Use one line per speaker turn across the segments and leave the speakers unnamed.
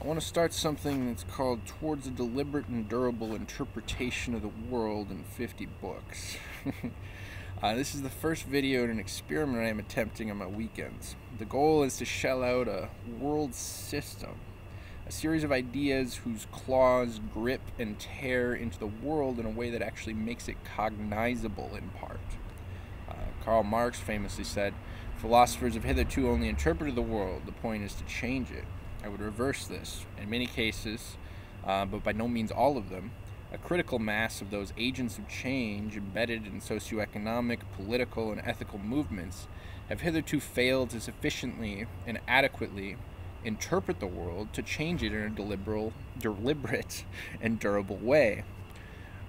I want to start something that's called Towards a Deliberate and Durable Interpretation of the World in 50 Books. This is the first video in an experiment I am attempting on my weekends. The goal is to shell out a world system, a series of ideas whose claws grip and tear into the world in a way that actually makes it cognizable in part. Karl Marx famously said, "Philosophers have hitherto only interpreted the world, the point is to change it." I would reverse this. In many cases, but by no means all of them, a critical mass of those agents of change embedded in socioeconomic, political, and ethical movements have hitherto failed to sufficiently and adequately interpret the world to change it in a deliberate and durable way.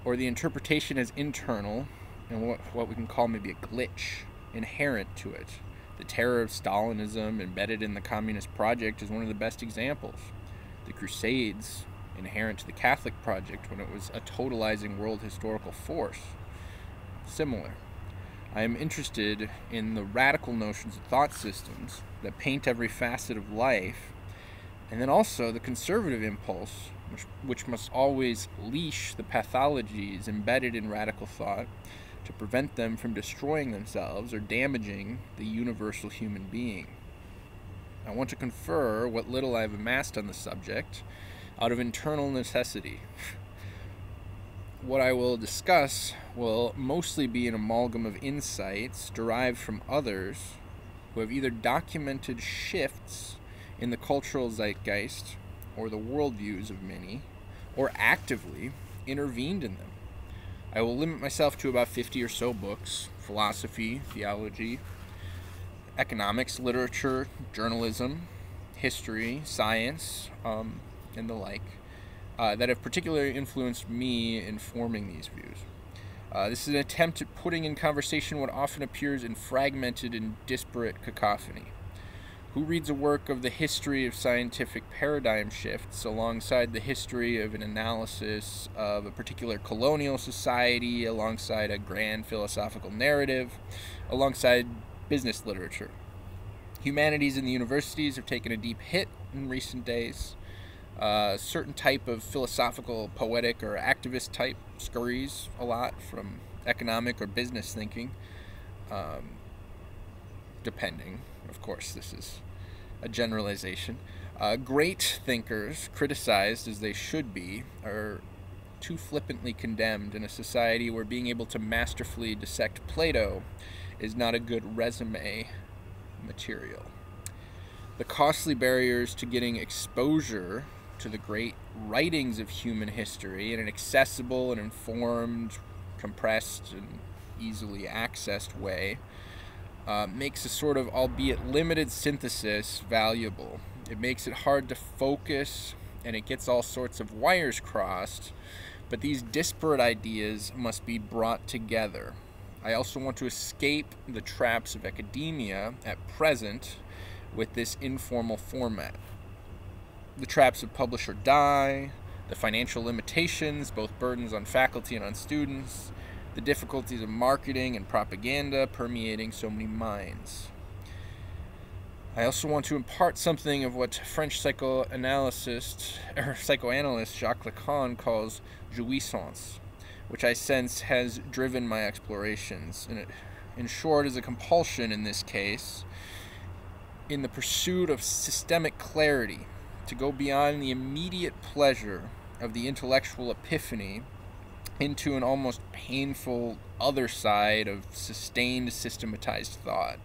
Or the interpretation is internal and what we can call maybe a glitch inherent to it. The terror of Stalinism embedded in the communist project is one of the best examples. The Crusades, inherent to the Catholic project when it was a totalizing world historical force. Similar. I am interested in the radical notions of thought systems that paint every facet of life, and then also the conservative impulse, which must always leash the pathologies embedded in radical thought to prevent them from destroying themselves or damaging the universal human being. I want to confer what little I have amassed on the subject out of internal necessity. What I will discuss will mostly be an amalgam of insights derived from others who have either documented shifts in the cultural zeitgeist or the worldviews of many, or actively intervened in them. I will limit myself to about 50 or so books: philosophy, theology, economics, literature, journalism, history, science, and the like, that have particularly influenced me in forming these views. This is an attempt at putting in conversation what often appears in fragmented and disparate cacophony. Who reads a work of the history of scientific paradigm shifts alongside the history of an analysis of a particular colonial society, alongside a grand philosophical narrative, alongside business literature? Humanities in the universities have taken a deep hit in recent days. A certain type of philosophical, poetic, or activist type scurries a lot from economic or business thinking, depending. Of course, this is a generalization. Great thinkers, criticized as they should be, are too flippantly condemned in a society where being able to masterfully dissect Plato is not a good resume material. The costly barriers to getting exposure to the great writings of human history in an accessible and informed, compressed, and easily accessed way makes a sort of, albeit limited, synthesis valuable. It makes it hard to focus, and it gets all sorts of wires crossed, but these disparate ideas must be brought together. I also want to escape the traps of academia at present with this informal format. The traps of publish or die, the financial limitations, both burdens on faculty and on students, the difficulties of marketing and propaganda permeating so many minds. I also want to impart something of what French psychoanalyst Jacques Lacan calls jouissance, which I sense has driven my explorations. And it, in short, is a compulsion in this case, in the pursuit of systemic clarity, to go beyond the immediate pleasure of the intellectual epiphany into an almost painful other side of sustained systematized thought.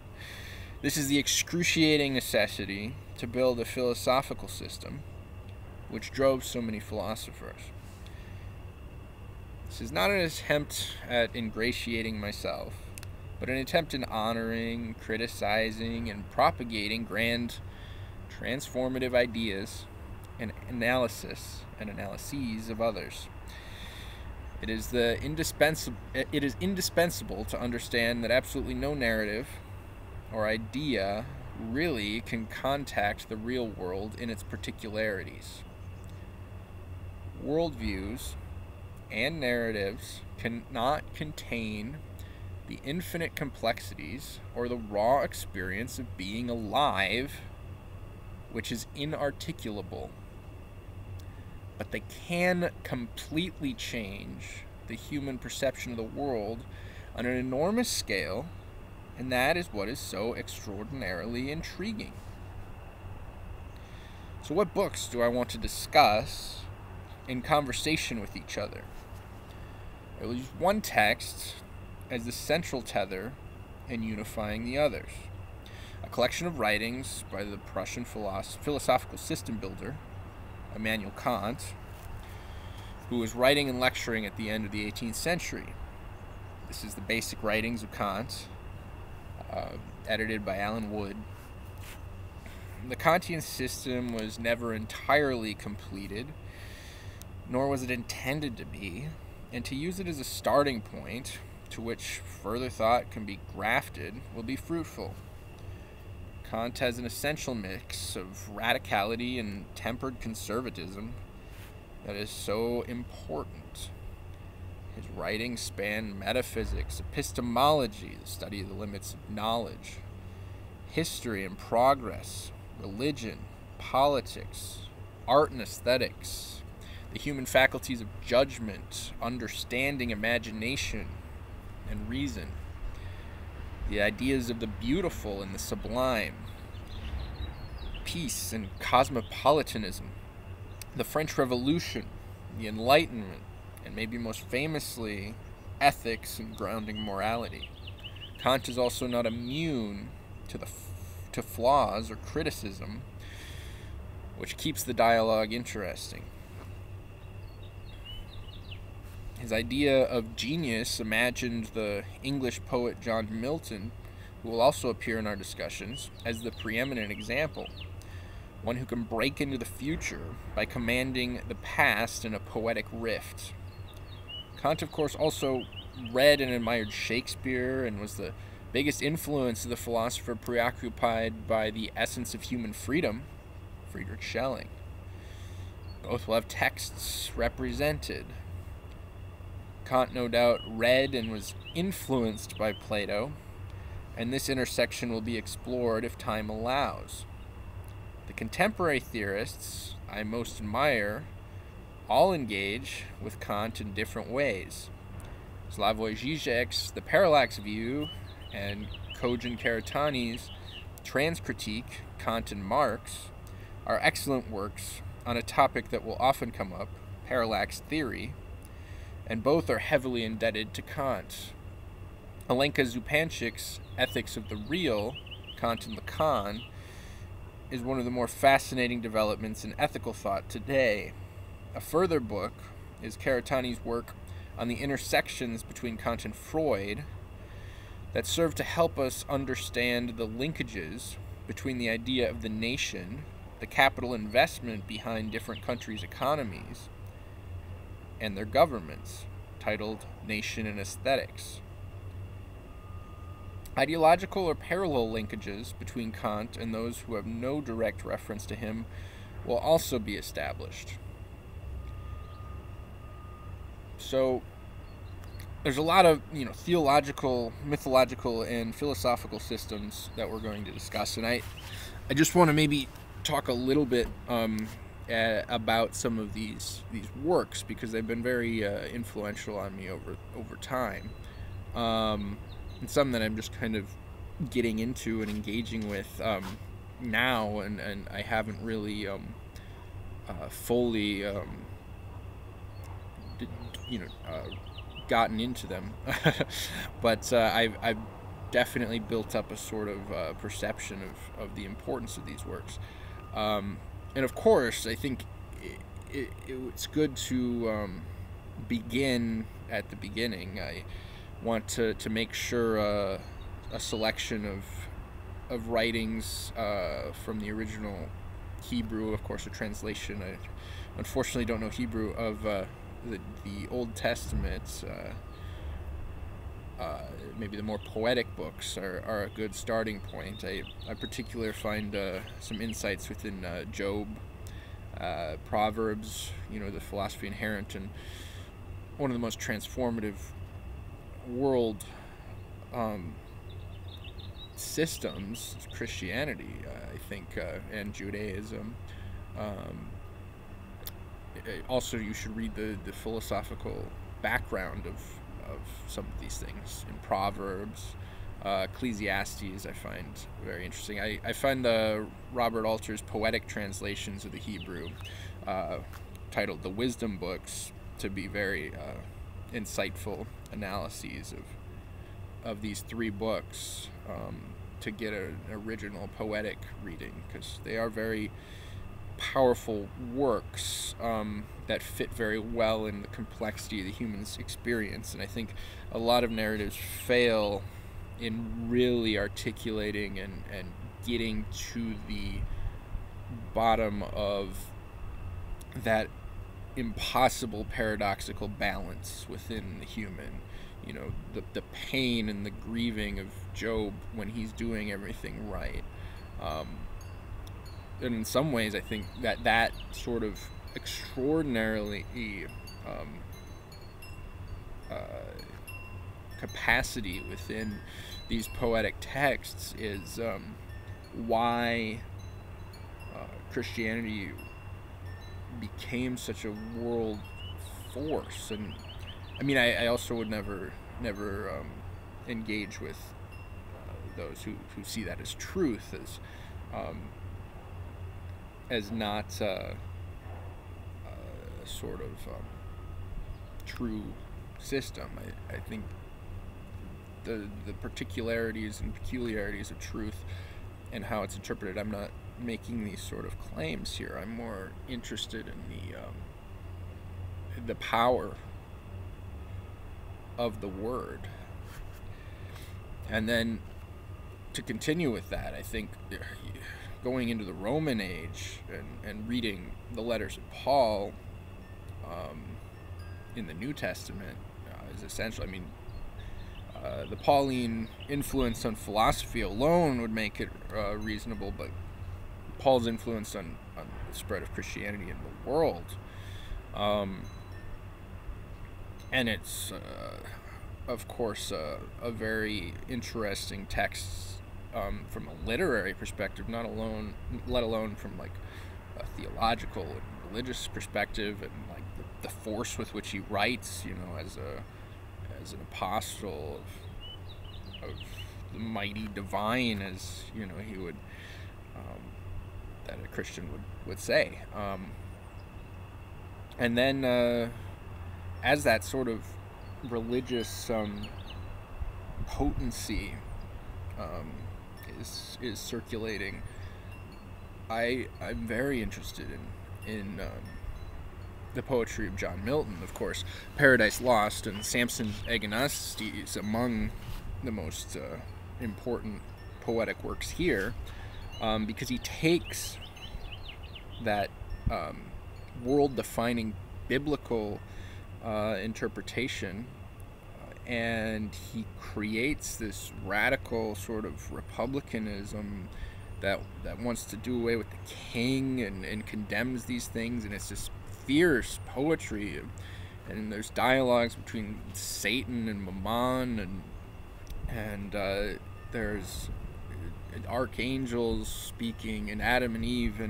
This is the excruciating necessity to build a philosophical system which drove so many philosophers. This is not an attempt at ingratiating myself, but an attempt in honoring, criticizing, and propagating grand transformative ideas and analyses of others. It is indispensable to understand that absolutely no narrative or idea really can contact the real world in its particularities. Worldviews and narratives cannot contain the infinite complexities or the raw experience of being alive, which is inarticulable but they can completely change the human perception of the world on an enormous scale, and that is what is so extraordinarily intriguing. So what books do I want to discuss in conversation with each other? I will use one text as the central tether in unifying the others. A collection of writings by the Prussian philosophical system builder, Immanuel Kant, who was writing and lecturing at the end of the 18th century. This is the basic writings of Kant, edited by Alan Wood. The Kantian system was never entirely completed, nor was it intended to be, and to use it as a starting point to which further thought can be grafted will be fruitful. Kant has an essential mix of radicality and tempered conservatism that is so important. His writings span metaphysics, epistemology, the study of the limits of knowledge, history and progress, religion, politics, art and aesthetics, the human faculties of judgment, understanding, imagination, and reason, the ideas of the beautiful and the sublime, peace and cosmopolitanism, the French Revolution, the Enlightenment, and maybe most famously, ethics and grounding morality. Kant is also not immune to flaws or criticism, which keeps the dialogue interesting. His idea of genius imagined the English poet John Milton, who will also appear in our discussions, as the preeminent example, one who can break into the future by commanding the past in a poetic rift. Kant, of course, also read and admired Shakespeare and was the biggest influence of the philosopher preoccupied by the essence of human freedom, Friedrich Schelling. Both will have texts represented. Kant, no doubt, read and was influenced by Plato, and this intersection will be explored if time allows. The contemporary theorists I most admire all engage with Kant in different ways. Slavoj Žižek's The Parallax View and Kojin Karatani's Transcritique, Kant and Marx, are excellent works on a topic that will often come up, parallax theory, and both are heavily indebted to Kant. Alenka Zupanchik's Ethics of the Real, Kant and Lacan, is one of the more fascinating developments in ethical thought today. A further book is Karatani's work on the intersections between Kant and Freud that serve to help us understand the linkages between the idea of the nation, the capital investment behind different countries' economies, and their governments, titled Nation and Aesthetics. Ideological or parallel linkages between Kant and those who have no direct reference to him will also be established. So there's a lot of theological, mythological, and philosophical systems that we're going to discuss, and I just want to maybe talk a little bit about some of these works because they've been very influential on me over time, and some that I'm just kind of getting into and engaging with now, and I haven't really fully gotten into them, but I've definitely built up a sort of perception of the importance of these works. And of course, I think it's good to begin at the beginning. I want to make sure a selection of writings from the original Hebrew, of course, a translation. I unfortunately don't know Hebrew of the Old Testament. Maybe the more poetic books are a good starting point. I particularly find some insights within Job, Proverbs, the philosophy inherent, and one of the most transformative world systems, Christianity, I think, and Judaism. also you should read the philosophical background of some of these things in Proverbs. Ecclesiastes I find very interesting. I find the Robert Alter's poetic translations of the Hebrew, titled the Wisdom Books, to be very insightful analyses of these three books, to get an original poetic reading, because they are very powerful works that fit very well in the complexity of the human's experience. And I think a lot of narratives fail in really articulating and getting to the bottom of that impossible paradoxical balance within the human. You know, the pain and the grieving of Job when he's doing everything right. And in some ways, I think that sort of extraordinarily capacity within these poetic texts is why Christianity became such a world force. And I mean, I also would never engage with those who see that as truth, as not sort of true system. I think the particularities and peculiarities of truth and how it's interpreted, I'm not making these sort of claims here. I'm more interested in the power of the word. And then to continue with that, I think going into the Roman age and reading the letters of Paul in the New Testament is essential. I mean, the Pauline influence on philosophy alone would make it reasonable, but Paul's influence on the spread of Christianity in the world, and it's of course a very interesting text from a literary perspective, let alone from like a theological and religious perspective, and like the force with which he writes, you know, as an apostle of the mighty divine, as you know, he would that a Christian would say, and then as that sort of religious potency is circulating, I'm very interested in the poetry of John Milton. Of course, Paradise Lost and Samson Agonistes among the most important poetic works here, because he takes that world-defining biblical interpretation, and he creates this radical sort of republicanism that wants to do away with the king and condemns these things, and it's this fierce poetry, and there's dialogues between Satan and Mammon, and there's archangels speaking, and Adam and Eve,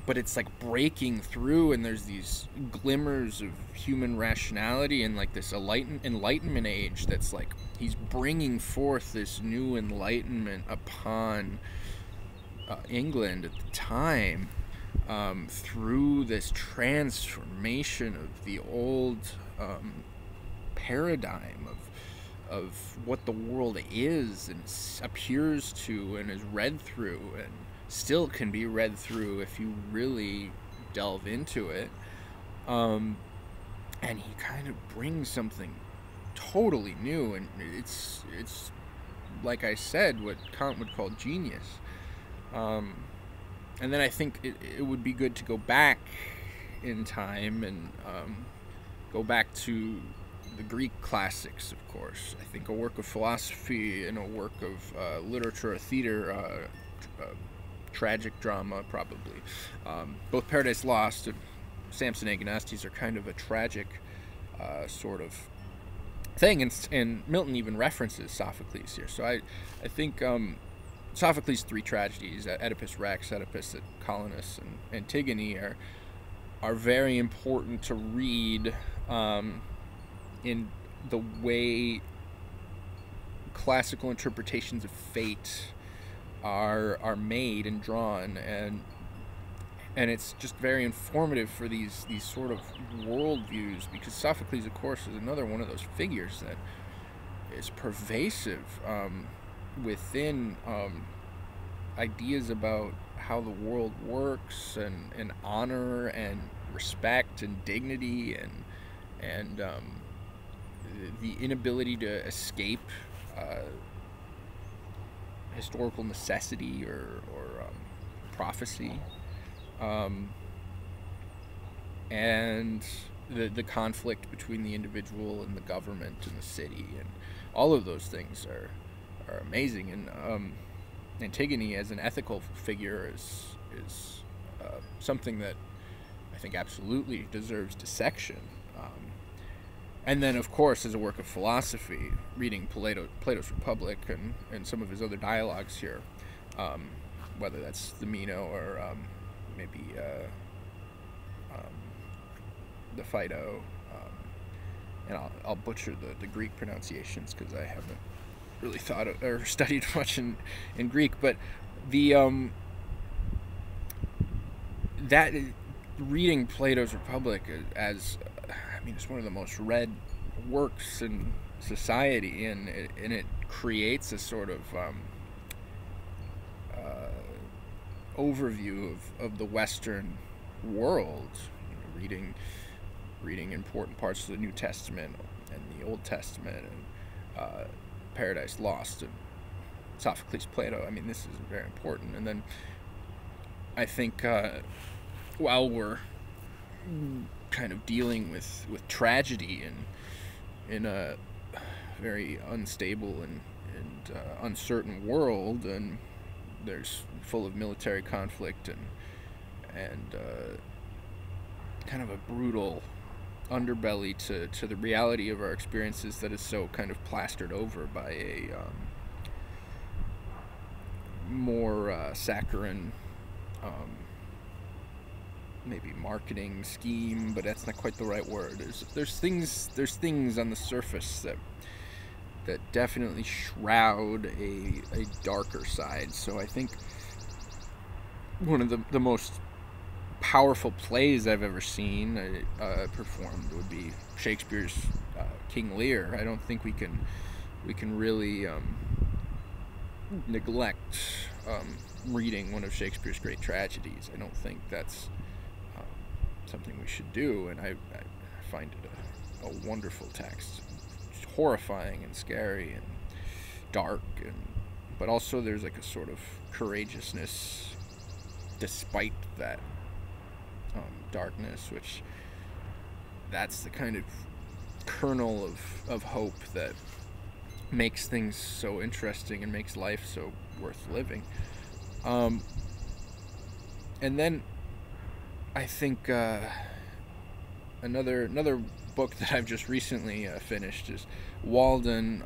but it's like breaking through, and there's these glimmers of human rationality, and like this enlightenment age that's like he's bringing forth this new enlightenment upon England at the time, through this transformation of the old paradigm of what the world is and appears to and is read through, and still can be read through if you really delve into it. And he kind of brings something totally new, and it's like I said, what Kant would call genius. And then I think it would be good to go back in time and go back to the Greek classics, of course. I think a work of philosophy and a work of literature or theater, tragic drama, probably. Both Paradise Lost and Samson Agonistes are kind of a tragic sort of thing, and Milton even references Sophocles here. So I think Sophocles' three tragedies, Oedipus Rex, Oedipus at Colonus, and Antigone, are are very important to read in the way classical interpretations of fate are made and drawn, and it's just very informative for these sort of worldviews, because Sophocles, of course, is another one of those figures that is pervasive within ideas about how the world works, and honor and respect and dignity, and the inability to escape historical necessity or prophecy, and the conflict between the individual and the government and the city, and all of those things are amazing. And Antigone as an ethical figure is something that I think absolutely deserves dissection. And then, of course, as a work of philosophy, reading Plato's Republic and some of his other dialogues here, whether that's the Meno or maybe the Phaedo, and I'll butcher the Greek pronunciations because I haven't really thought of, or studied much in Greek, but the that reading Plato's Republic as, I mean, it's one of the most read works in society, and it creates a sort of overview of the Western world. You know, reading important parts of the New Testament and the Old Testament, and Paradise Lost and Sophocles, Plato. I mean, this is very important. And then I think while we're kind of dealing with tragedy in a very unstable and uncertain world, and there's full of military conflict and kind of a brutal underbelly to the reality of our experiences that is so kind of plastered over by a more saccharine maybe marketing scheme, but that's not quite the right word. There's things on the surface that definitely shroud a darker side. So I think one of the most powerful plays I've ever seen performed would be Shakespeare's King Lear. I don't think we can really neglect reading one of Shakespeare's great tragedies. I don't think that's something we should do, and I find it a wonderful text. It's horrifying and scary and dark, but also there's like a sort of courageousness despite that darkness, which that's the kind of kernel of hope that makes things so interesting and makes life so worth living. And then I think another book that I've just recently finished is Walden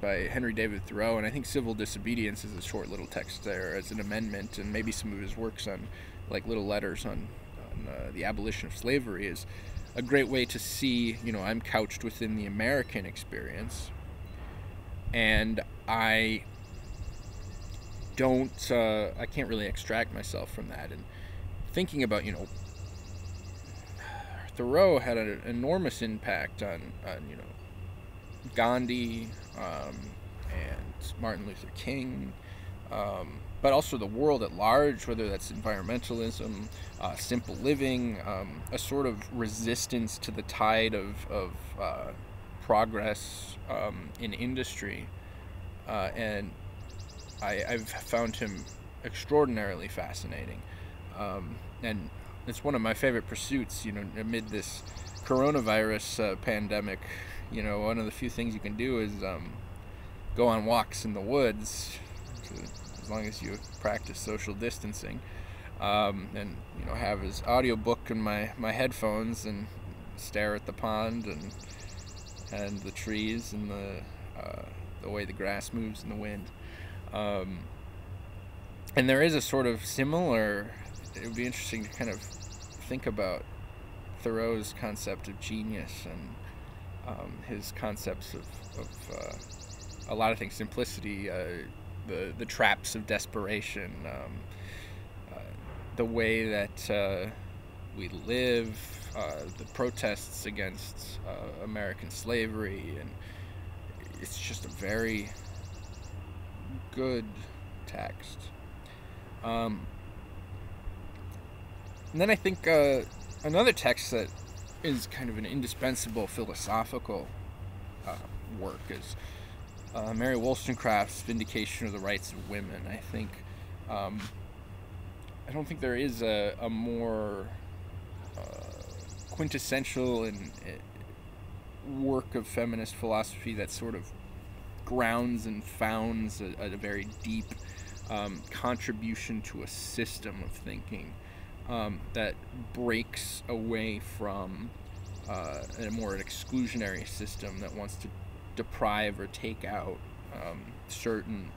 by Henry David Thoreau, and I think Civil Disobedience is a short little text there as an amendment, and maybe some of his works on like little letters on the abolition of slavery is a great way to see, you know, I'm couched within the American experience, and I can't really extract myself from that. And thinking about, you know, Thoreau had an enormous impact on you know, Gandhi and Martin Luther King, but also the world at large, whether that's environmentalism, simple living, a sort of resistance to the tide of progress in industry, and I've found him extraordinarily fascinating, and it's one of my favorite pursuits. You know, amid this coronavirus pandemic, you know, one of the few things you can do is go on walks in the woods, as long as you practice social distancing, and, you know, have his audiobook in my headphones and stare at the pond and the trees and the way the grass moves in the wind. And there is a sort of similar, it would be interesting to kind of think about Thoreau's concept of genius and his concepts of a lot of things, simplicity, the traps of desperation, the way that we live, the protests against American slavery, and it's just a very good text. And then I think another text that is kind of an indispensable philosophical work is Mary Wollstonecraft's Vindication of the Rights of Women. I think I don't think there is a more quintessential and work of feminist philosophy that sort of grounds and founds a very deep contribution to a system of thinking that breaks away from a more exclusionary system that wants to deprive or take out certain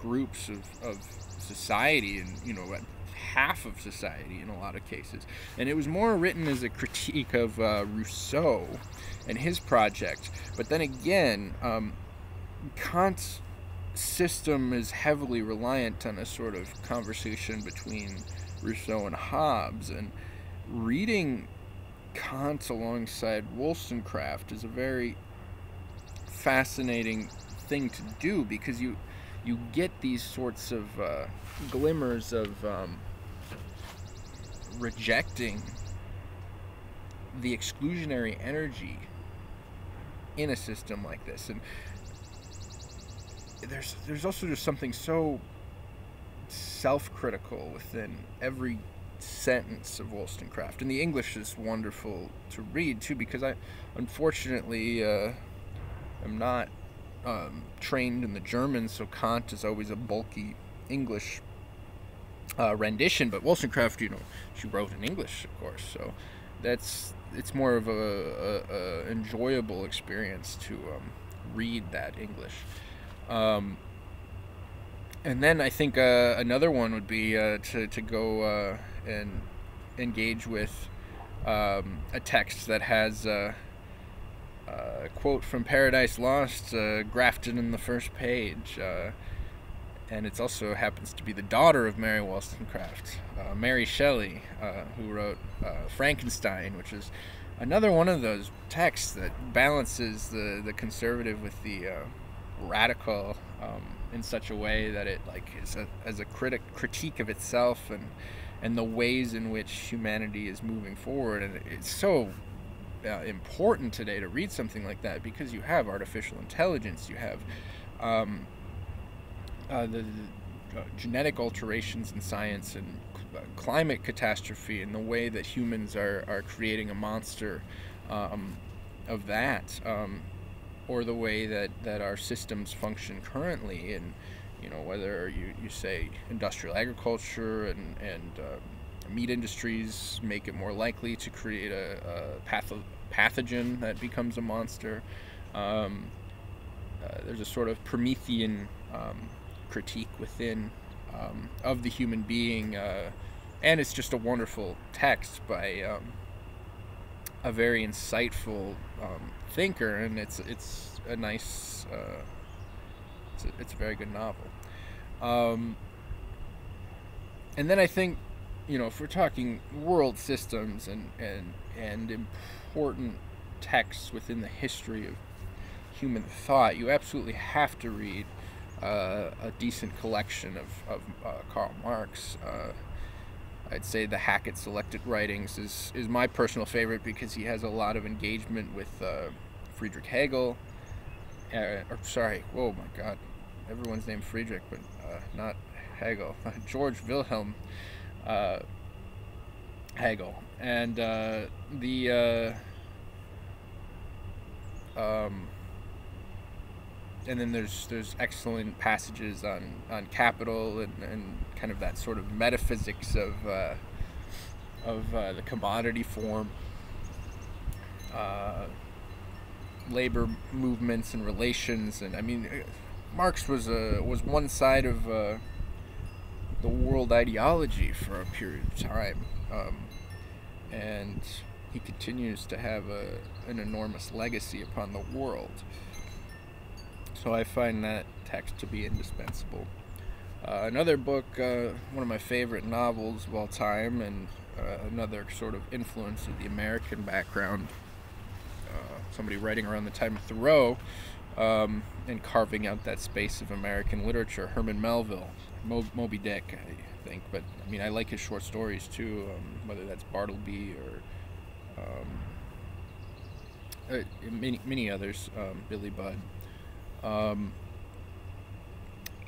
groups of society, and half of society in a lot of cases. And it was more written as a critique of Rousseau and his project. But then again, Kant's system is heavily reliant on a sort of conversation between Rousseau and Hobbes, and reading Kant alongside Wollstonecraft is a very fascinating thing to do, because you get these sorts of glimmers of rejecting the exclusionary energy in a system like this. And there's also just something so self-critical within every sentence of Wollstonecraft, and the English is wonderful to read too, because I unfortunately am not trained in the German, so Kant is always a bulky English rendition, but Wollstonecraft, she wrote in English, of course, so it's more of a enjoyable experience to read that English. And then I think another one would be to go and engage with a text that has a quote from Paradise Lost grafted in the first page, and it also happens to be the daughter of Mary Wollstonecraft, Mary Shelley, who wrote Frankenstein, which is another one of those texts that balances the conservative with the radical in such a way that it is as a critique of itself and the ways in which humanity is moving forward. And it's so important today to read something like that, because you have artificial intelligence, you have the genetic alterations in science, and climate catastrophe, and the way that humans are creating a monster of that, or the way that our systems function currently, and whether you say industrial agriculture and meat industries make it more likely to create a pathogen that becomes a monster. There's a sort of Promethean critique within of the human being, and it's just a wonderful text by a very insightful thinker, and it's a nice it's a very good novel. And then I think, if we're talking world systems and important texts within the history of human thought, you absolutely have to read a decent collection of Karl Marx. I'd say the Hackett Selected Writings is my personal favorite, because he has a lot of engagement with Friedrich Hegel. Oh my God, everyone's named Friedrich, but not Hegel. George Wilhelm Hegel, and and then there's excellent passages on capital and kind of that sort of metaphysics of the commodity form, labor movements and relations. And I mean, Marx was one side of the world ideology for a period of time, and he continues to have an enormous legacy upon the world. So I find that text to be indispensable. Another book, one of my favorite novels of all time, and another sort of influence of the American background, somebody writing around the time of Thoreau, and carving out that space of American literature, Herman Melville, Moby Dick, I think. But I mean, I like his short stories too, whether that's Bartleby or many others, Billy Budd.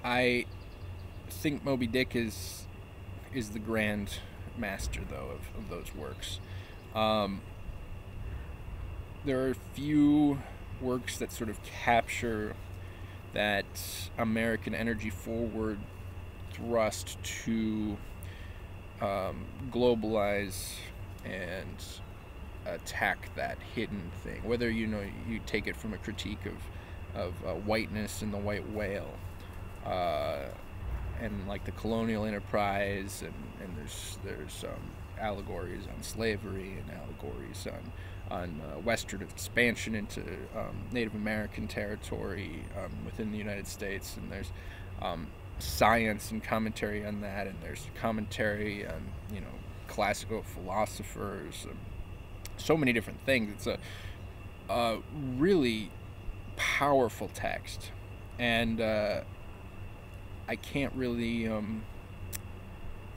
I think Moby Dick is the grand master, though, of those works. There are few works that sort of capture that American energy forward thrust to globalize and attack that hidden thing, whether you take it from a critique of whiteness and the white whale, and like the colonial enterprise, and there's allegories on slavery and allegories on Western expansion into Native American territory within the United States, and there's science and commentary on that, and there's commentary on classical philosophers, so many different things. It's a really powerful text, and I can't really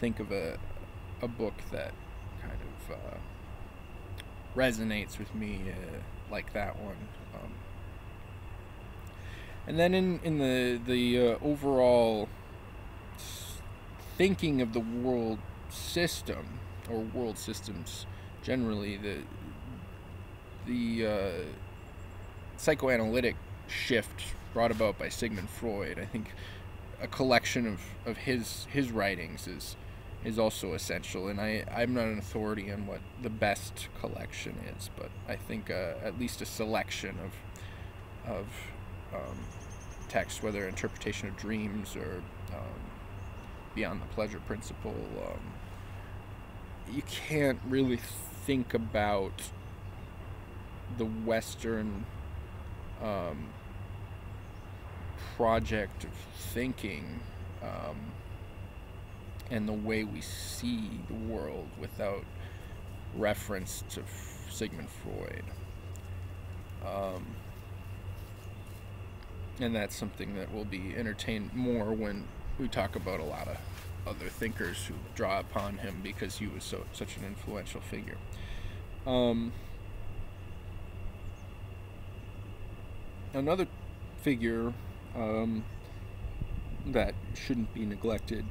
think of a book that kind of resonates with me like that one. And then in the overall thinking of the world system, or world systems generally, the psychoanalytic shift brought about by Sigmund Freud, I think a collection of his writings is also essential. And I'm not an authority on what the best collection is, but I think at least a selection of texts, whether interpretation of dreams or beyond the pleasure principle. You can't really think about the Western project of thinking and the way we see the world without reference to Sigmund Freud. And that's something that will be entertained more when we talk about a lot of other thinkers who draw upon him, because he was such an influential figure. Another figure that shouldn't be neglected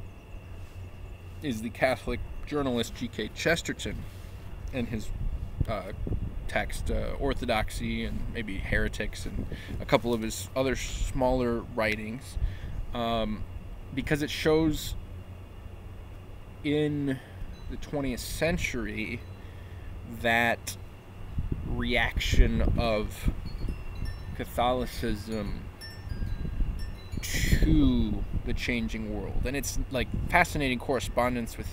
is the Catholic journalist G.K. Chesterton, and his text Orthodoxy, and maybe Heretics, and a couple of his other smaller writings, because it shows in the 20th century that reaction of Catholicism to the changing world. And it's like fascinating correspondence with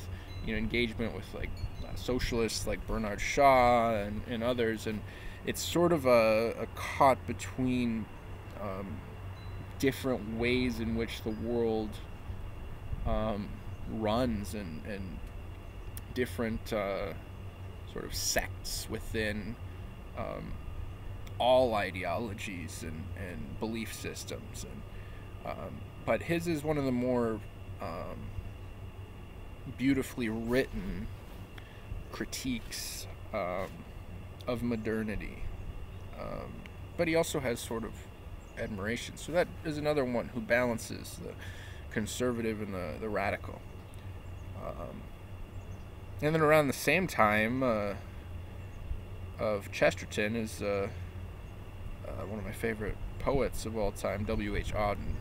engagement with like socialists like Bernard Shaw and others, and it's sort of a caught between different ways in which the world runs, and different sort of sects within all ideologies and belief systems, but his is one of the more beautifully written critiques of modernity, but he also has sort of admiration. So that is another one who balances the conservative and the radical. And then around the same time of Chesterton is one of my favorite poets of all time, W.H. Auden.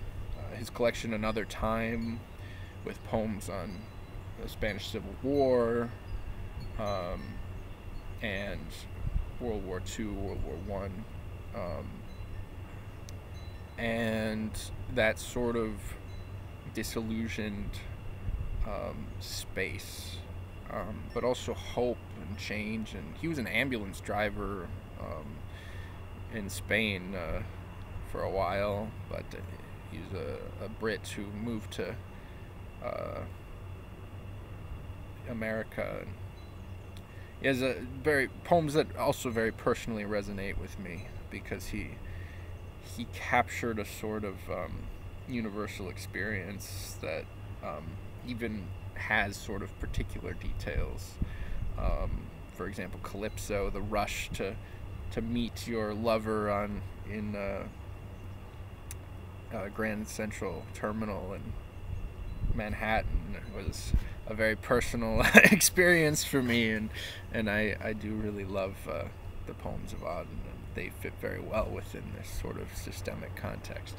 His collection Another Time, with poems on the Spanish Civil War, and World War II, World War I, and that sort of disillusioned space, but also hope and change. And he was an ambulance driver in Spain for a while, but he's a Brit who moved to America. He has poems that also very personally resonate with me, because he captured a sort of universal experience that even has sort of particular details. For example, Calypso, the rush to meet your lover in Grand Central Terminal in Manhattan was a very personal experience for me, and I do really love the poems of Auden, and they fit very well within this sort of systemic context.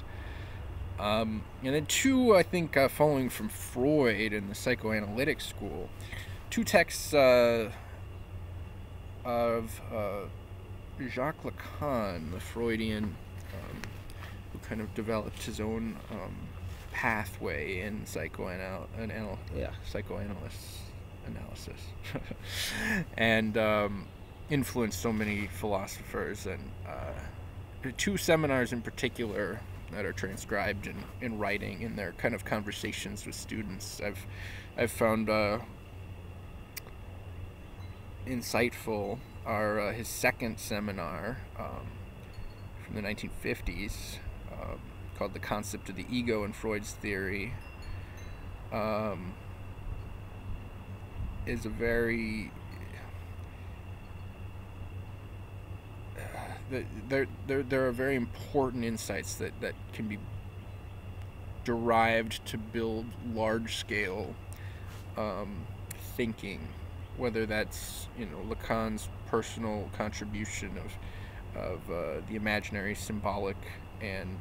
And then two, I think, following from Freud and the psychoanalytic school, two texts of Jacques Lacan, the Freudian, who kind of developed his own pathway in psychoanalysis analysis, and influenced so many philosophers. And two seminars in particular that are transcribed in writing in their kind of conversations with students, I've found insightful are his second seminar from the 1950s, called The Concept of the Ego in Freud's Theory. Is a very there are very important insights that can be derived to build large-scale thinking, whether that's Lacan's personal contribution of the imaginary, symbolic, and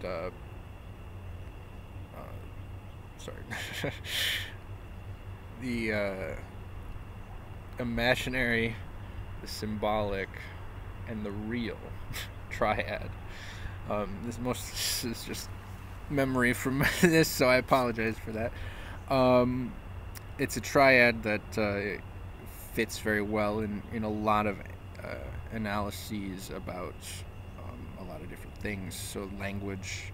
the imaginary, the symbolic, and the real triad. This is just memory from this, so I apologize for that. It's a triad that fits very well in a lot of analyses about a lot of different things. So language,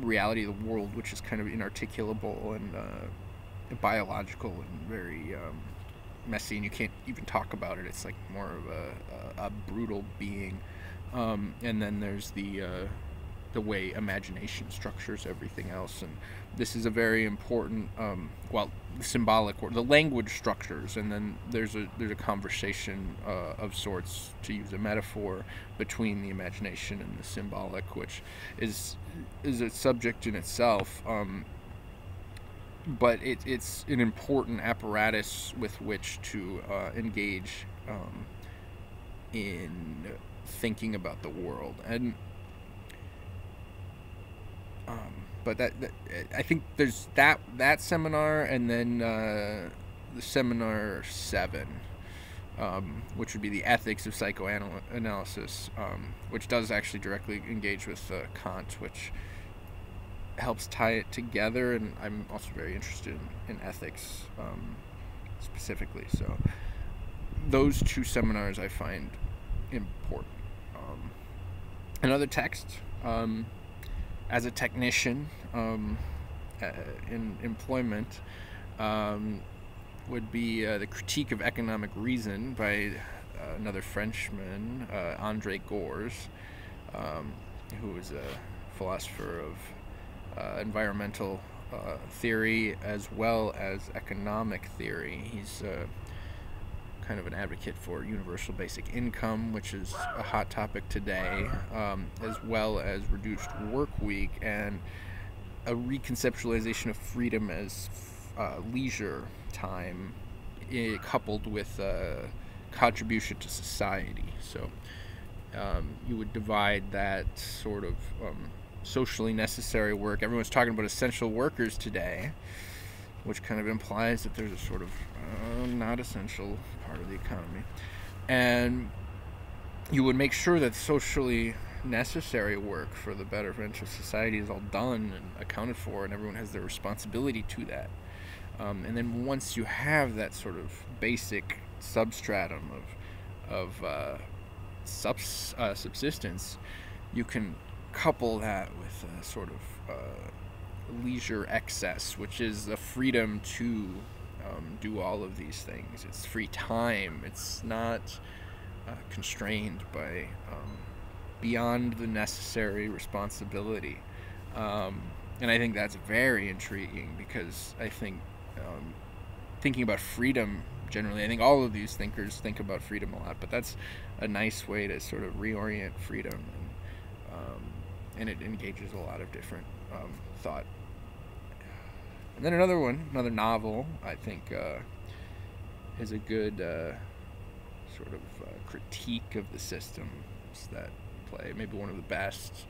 reality of the world, which is kind of inarticulable and biological and very messy, and you can't even talk about it. It's like more of a brutal being. And then there's the way imagination structures everything else, and this is a very important symbolic, or the language structures, and then there's a conversation of sorts, to use a metaphor, between the imagination and the symbolic, which is a subject in itself, but it's an important apparatus with which to engage in thinking about the world. And but that I think there's that seminar, and then the seminar 7, which would be the ethics of psychoanalysis, which does actually directly engage with Kant, which helps tie it together. And I'm also very interested in ethics specifically, so those two seminars I find important. Another text, as a technician in employment, would be The Critique of Economic Reason by another Frenchman, André Gorz, who is a philosopher of environmental theory as well as economic theory. He's kind of an advocate for universal basic income, which is a hot topic today, as well as reduced work week and a reconceptualization of freedom as leisure time, coupled with contribution to society. So you would divide that sort of socially necessary work. Everyone's talking about essential workers today, which kind of implies that there's a sort of not essential part of the economy. And you would make sure that socially necessary work for the betterment of society is all done and accounted for, and everyone has their responsibility to that. And then once you have that sort of basic substratum of subsistence, you can couple that with a sort of leisure excess, which is the freedom to do all of these things. It's free time. It's not constrained by beyond the necessary responsibility. And I think that's very intriguing, because I think thinking about freedom generally, I think all of these thinkers think about freedom a lot, but that's a nice way to sort of reorient freedom, and it engages a lot of different thought. And then another novel, I think, is a good sort of critique of the systems that play. Maybe one of the best,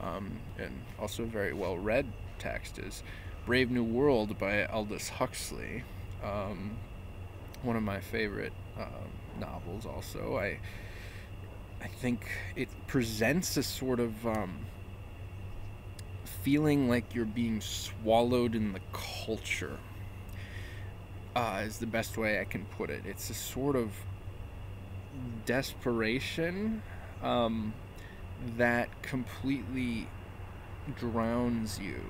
and also a very well read text, is Brave New World by Aldous Huxley. One of my favorite novels also. I think it presents a sort of feeling like you're being swallowed in the culture, is the best way I can put it. It's a sort of desperation that completely drowns you,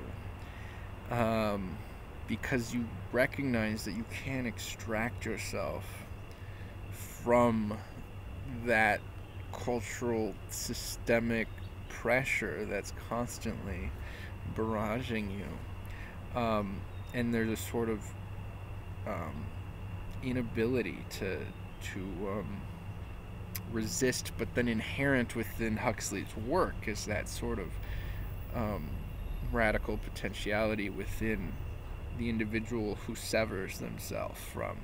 because you recognize that you can't extract yourself from that cultural systemic pressure that's constantly barraging you, and there's a sort of inability to resist. But then inherent within Huxley's work is that sort of radical potentiality within the individual who severs themselves from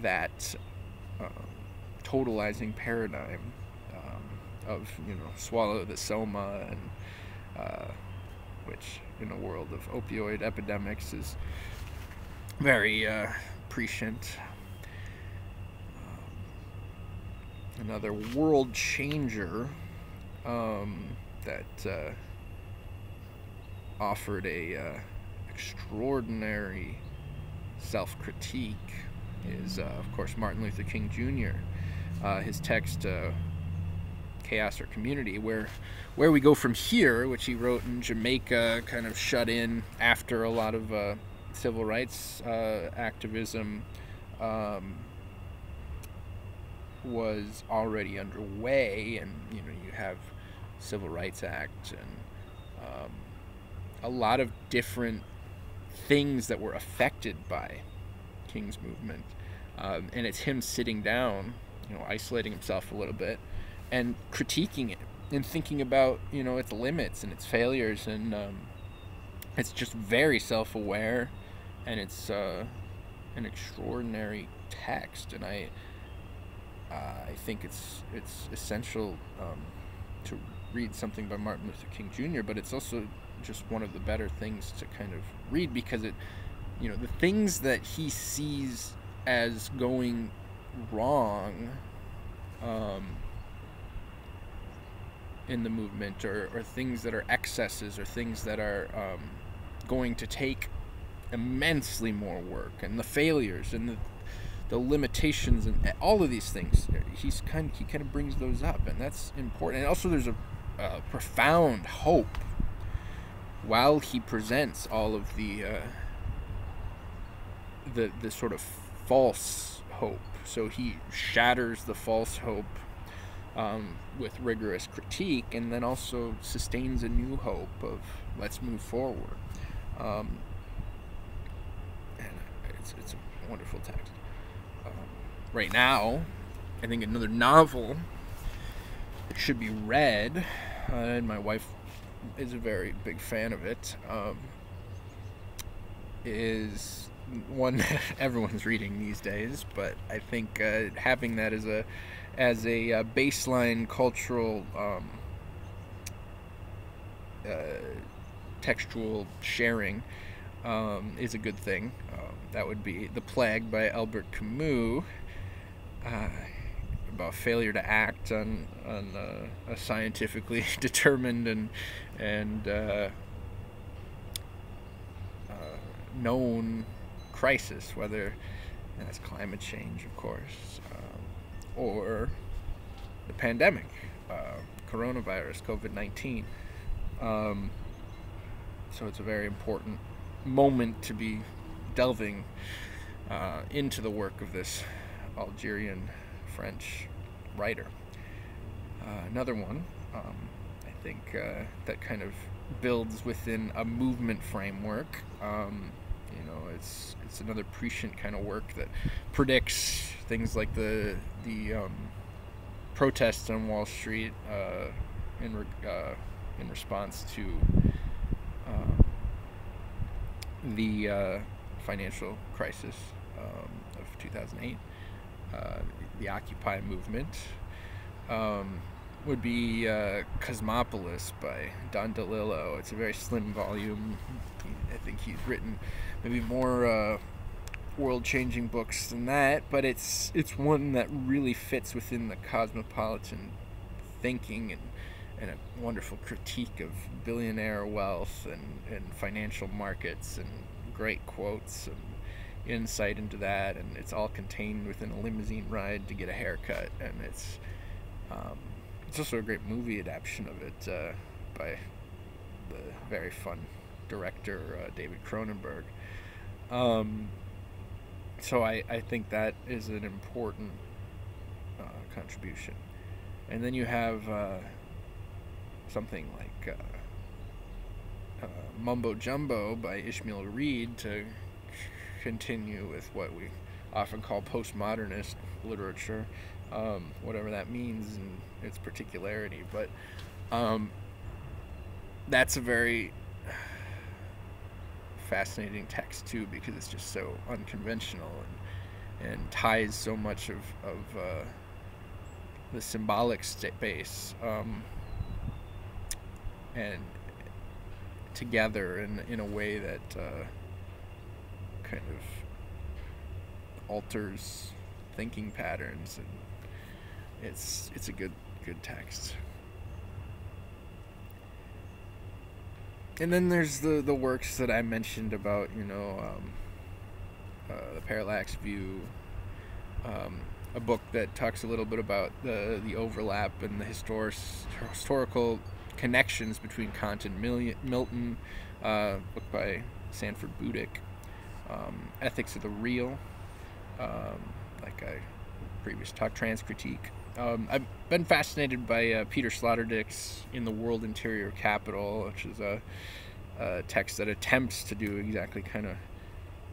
that totalizing paradigm of, swallow the soma, and which in a world of opioid epidemics is very prescient. Another world changer that offered a extraordinary self-critique is, of course, Martin Luther King Jr. His text, Chaos or Community, where we go from here, which he wrote in Jamaica, kind of shut in after a lot of civil rights activism was already underway, and you have Civil Rights Act and a lot of different things that were affected by King's movement, and it's him sitting down, isolating himself a little bit and critiquing it and thinking about its limits and its failures, and it's just very self-aware, and it's an extraordinary text, and I think it's essential to read something by Martin Luther King Jr., but it's also just one of the better things to kind of read, because it, the things that he sees as going wrong in the movement, or things that are excesses, or things that are going to take immensely more work, and the failures and the limitations and all of these things, he kind of brings those up, and that's important. And also there's a profound hope while he presents all of the sort of false hope. So he shatters the false hope with rigorous critique, and then also sustains a new hope of let's move forward. And it's a wonderful text. Right now, I think another novel that should be read, and my wife is a very big fan of it, is one that everyone's reading these days, but I think having that as a baseline cultural textual sharing is a good thing. That would be The Plague by Albert Camus, about failure to act on a scientifically determined and known crisis, whether that's climate change, of course, or the pandemic, coronavirus, COVID-19. So it's a very important moment to be delving into the work of this Algerian-French writer. Another one, I think, that kind of builds within a movement framework. It's another prescient kind of work that predicts things like the protests on Wall Street in response to the financial crisis of 2008, the Occupy movement. Would be Cosmopolis by Don DeLillo. It's a very slim volume. I think he's written maybe more world-changing books than that, but it's one that really fits within the cosmopolitan thinking and a wonderful critique of billionaire wealth and financial markets, and great quotes and insight into that, and it's all contained within a limousine ride to get a haircut, and it's also a great movie adaptation of it by the very fun director David Cronenberg. So I think that is an important contribution. And then you have something like Mumbo Jumbo by Ishmael Reed to continue with what we often call postmodernist literature, whatever that means in its particularity. But that's a very fascinating text too, because it's just so unconventional and ties so much of the symbolic space and together in a way that kind of alters thinking patterns, and it's a good text. And then there's the works that I mentioned about, the parallax view, a book that talks a little bit about the overlap and the historical connections between Kant and Milton, book by Sanford Budick, Ethics of the Real, like I previously talked, Transcritique. I've been fascinated by Peter Sloterdijk's In the World Interior Capital, which is a text that attempts to do exactly kind of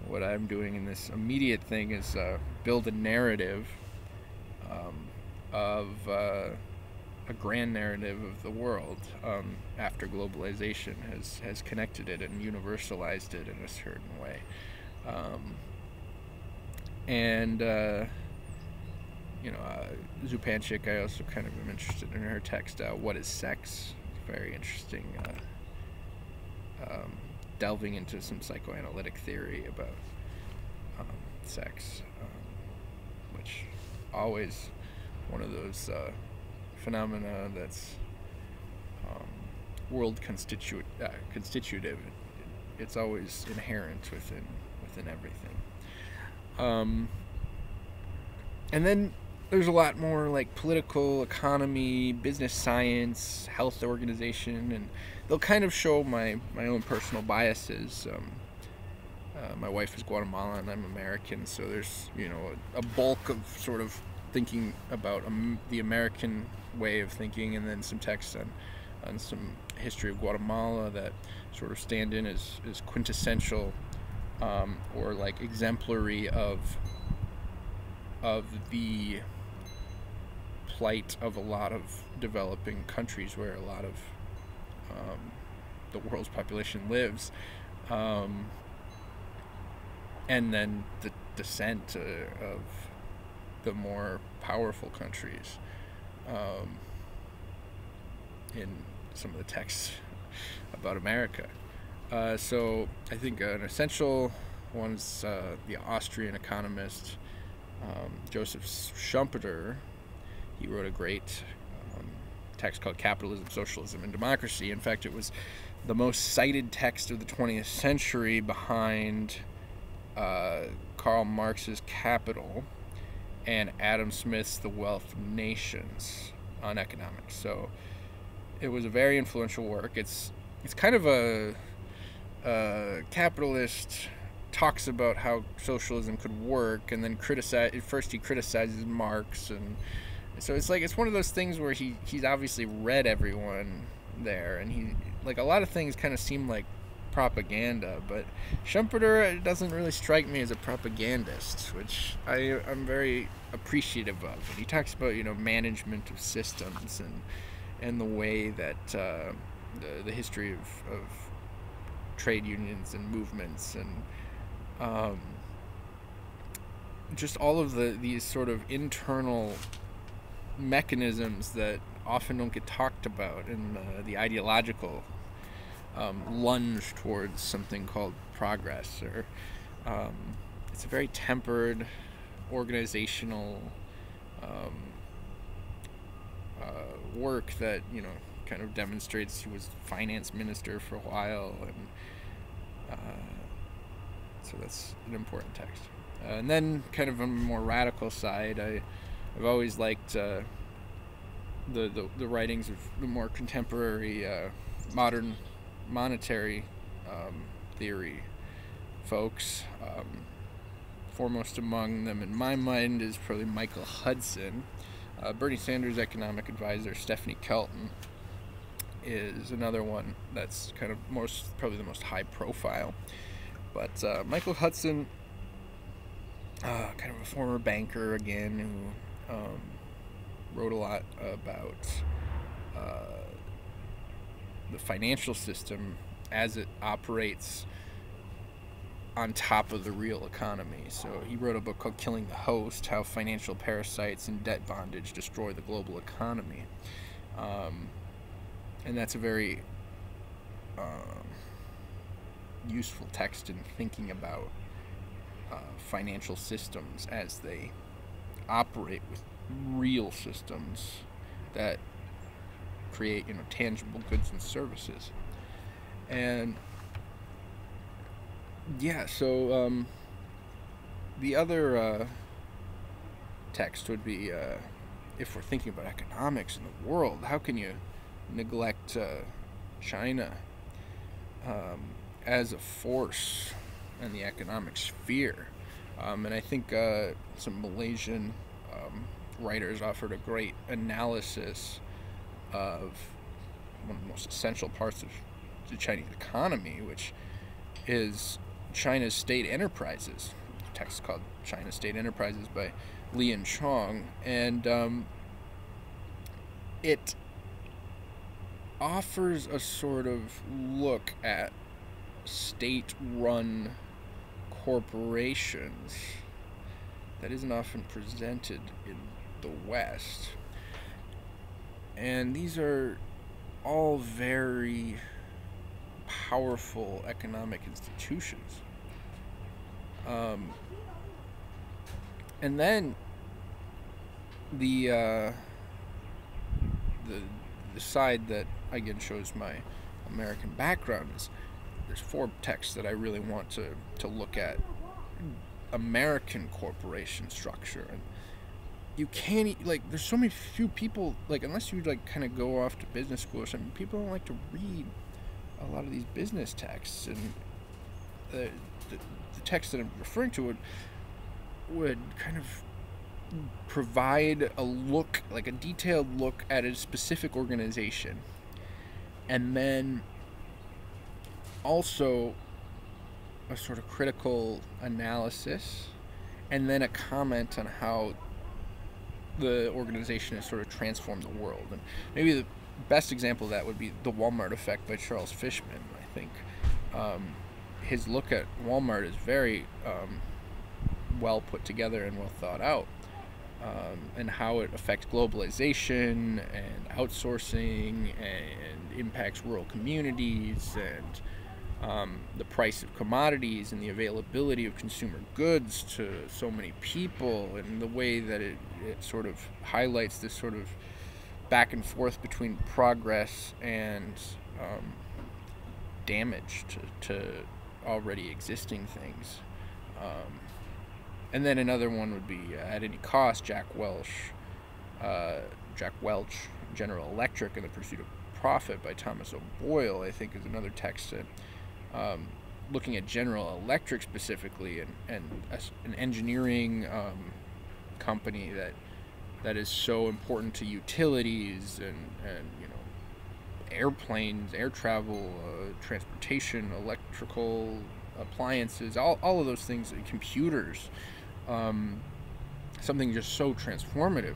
what I'm doing in this immediate thing, is build a narrative of a grand narrative of the world after globalization has connected it and universalized it in a certain way. Zupančič, I also kind of am interested in her text, What is Sex? Very interesting, delving into some psychoanalytic theory about sex, which always one of those phenomena that's world constitutive. It's always inherent within everything. And then there's a lot more like political economy, business science, health organization, and they'll kind of show my own personal biases. My wife is Guatemalan and I'm American, so there's a bulk of sort of thinking about the American way of thinking, and then some texts on some history of Guatemala that sort of stand in as quintessential or like exemplary of the plight of a lot of developing countries where a lot of the world's population lives, and then the descent of the more powerful countries in some of the texts about America. So I think an essential one's the Austrian economist Joseph Schumpeter. He wrote a great text called Capitalism, Socialism, and Democracy. In fact, it was the most cited text of the 20th century behind Karl Marx's Capital and Adam Smith's The Wealth of Nations on economics. So it was a very influential work. It's kind of a capitalist talks about how socialism could work, and then first he criticizes Marx, and so it's one of those things where he's obviously read everyone there, and he, like, a lot of things kind of seem like propaganda, but Schumpeter doesn't really strike me as a propagandist, which I'm very appreciative of. And he talks about, management of systems and the way that the history of trade unions and movements and just all of these sort of internal mechanisms that often don't get talked about in the ideological lunge towards something called progress, or it's a very tempered organizational work that kind of demonstrates. He was finance minister for a while, and so that's an important text. And then kind of on a more radical side, I've always liked the writings of the more contemporary modern monetary theory folks. Foremost among them in my mind is probably Michael Hudson. Bernie Sanders' economic advisor Stephanie Kelton is another one that's kind of probably the most high profile. But Michael Hudson, kind of a former banker again, who wrote a lot about the financial system as it operates on top of the real economy. So he wrote a book called Killing the Host: How Financial Parasites and Debt Bondage Destroy the Global Economy. And that's a very useful text in thinking about financial systems as they operate with real systems that create tangible goods and services. And so the other text would be, if we're thinking about economics in the world, how can you neglect China as a force in the economic sphere? And I think some Malaysian writers offered a great analysis of one of the most essential parts of the Chinese economy, which is China's state enterprises. A text called China's State Enterprises by Lian Chong, and it offers a sort of look at state-run corporations that isn't often presented in the West. And these are all very powerful economic institutions. And then the side that again shows my American background is there's 4 texts that I really want to look at American corporation structure. And you can't, there's so many few people, unless you kind of go off to business school or something, people don't like to read a lot of these business texts. And the text that I'm referring to would kind of provide a look, a detailed look at a specific organization, and then also a sort of critical analysis, and then a comment on how the organization has sort of transformed the world. And maybe the best example of that would be The Walmart Effect by Charles Fishman. I think his look at Walmart is very well put together and well thought out, and how it affects globalization and outsourcing and impacts rural communities, and the price of commodities and the availability of consumer goods to so many people, and the way that it sort of highlights this sort of back and forth between progress and damage to already existing things. And then another one would be At Any Cost, Jack Welch, General Electric and the Pursuit of Profit by Thomas O'Boyle, I think is another text that, looking at General Electric specifically, and an engineering company that is so important to utilities and airplanes, air travel, transportation, electrical appliances, all of those things, computers, something just so transformative,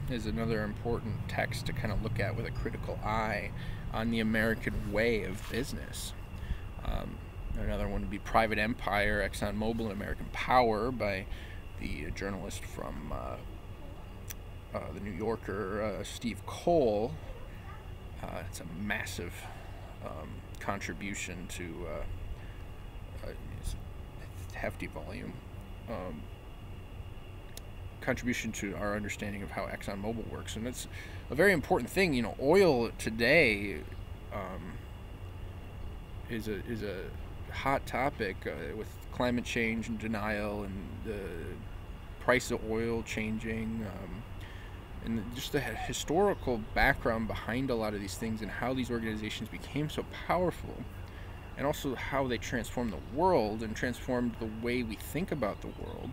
is another important text to kind of look at with a critical eye on the American way of business. Another one would be Private Empire, ExxonMobil and American Power by the journalist from the New Yorker, Steve Cole. It's a massive contribution to hefty volume. Contribution to our understanding of how ExxonMobil works, and it's a very important thing. Oil today is a hot topic with climate change and denial, and the price of oil changing, and just the historical background behind a lot of these things and how these organizations became so powerful, and also how they transformed the world and transformed the way we think about the world,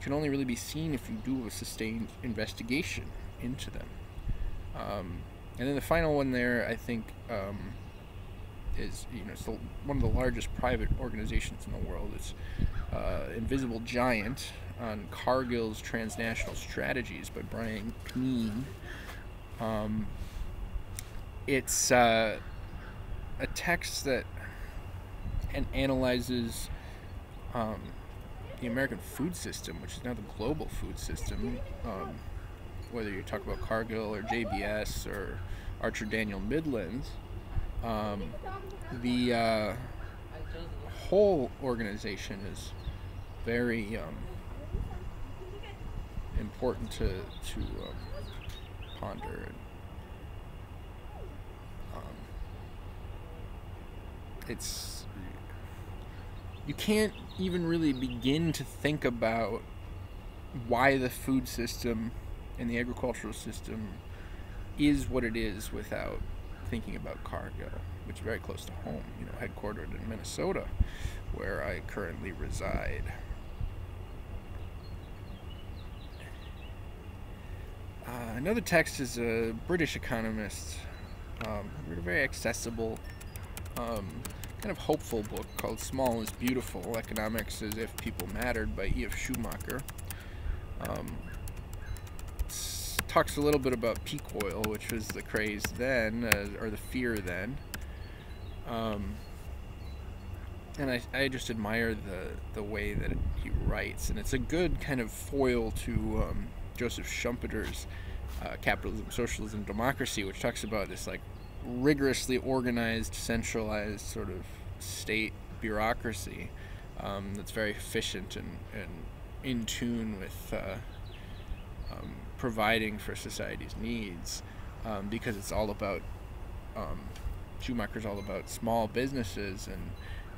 can only really be seen if you do a sustained investigation into them. And then the final one there, I think, is it's one of the largest private organizations in the world. It's Invisible Giant on Cargill's Transnational Strategies by Brian Kneen. It's a text that analyzes the American food system, which is now the global food system, whether you talk about Cargill or JBS or Archer Daniel Midlands. The whole organization is very important to ponder. It's, you can't even really begin to think about why the food system and the agricultural system is what it is without thinking about Cargill, which is very close to home, headquartered in Minnesota, where I currently reside. Another text is a British economist, very accessible, kind of hopeful book called Small is Beautiful, Economics as If People Mattered by E.F. Schumacher. Talks a little bit about peak oil, which was the craze then, or the fear then. And I just admire the way that he writes, and it's a good kind of foil to Joseph Schumpeter's Capitalism, Socialism, Democracy, which talks about this rigorously organized, centralized sort of state bureaucracy that's very efficient and in tune with providing for society's needs, because it's all about, Schumacher's all about small businesses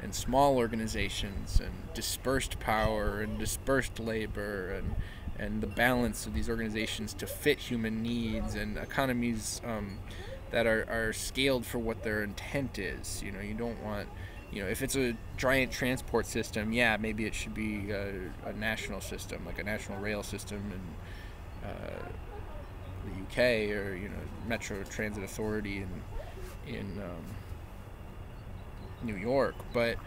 and small organizations and dispersed power and dispersed labor and the balance of these organizations to fit human needs and economies that are scaled for what their intent is. You don't want, if it's a giant transport system, yeah, maybe it should be a national system, like a national rail system in the UK, or Metro Transit Authority in New York. But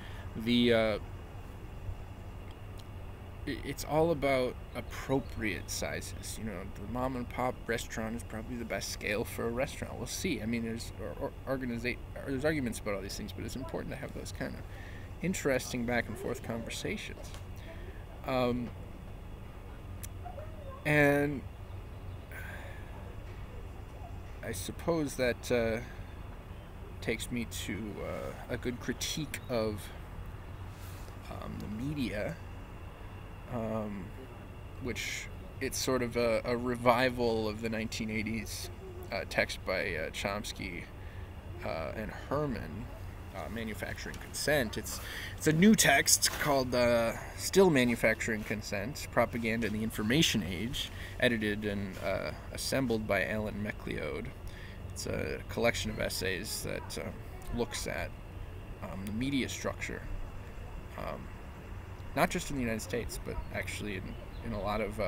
it's all about appropriate sizes. The mom and pop restaurant is probably the best scale for a restaurant. We'll see. I mean, there's arguments about all these things, but it's important to have those kind of interesting back and forth conversations. And I suppose that takes me to a good critique of the media, which it's sort of a revival of the 1980s text by Chomsky and Herman, Manufacturing Consent. It's a new text called Still Manufacturing Consent, Propaganda in the Information Age, edited and assembled by Alan MacLeod. It's a collection of essays that looks at the media structure, not just in the United States, but actually in a lot of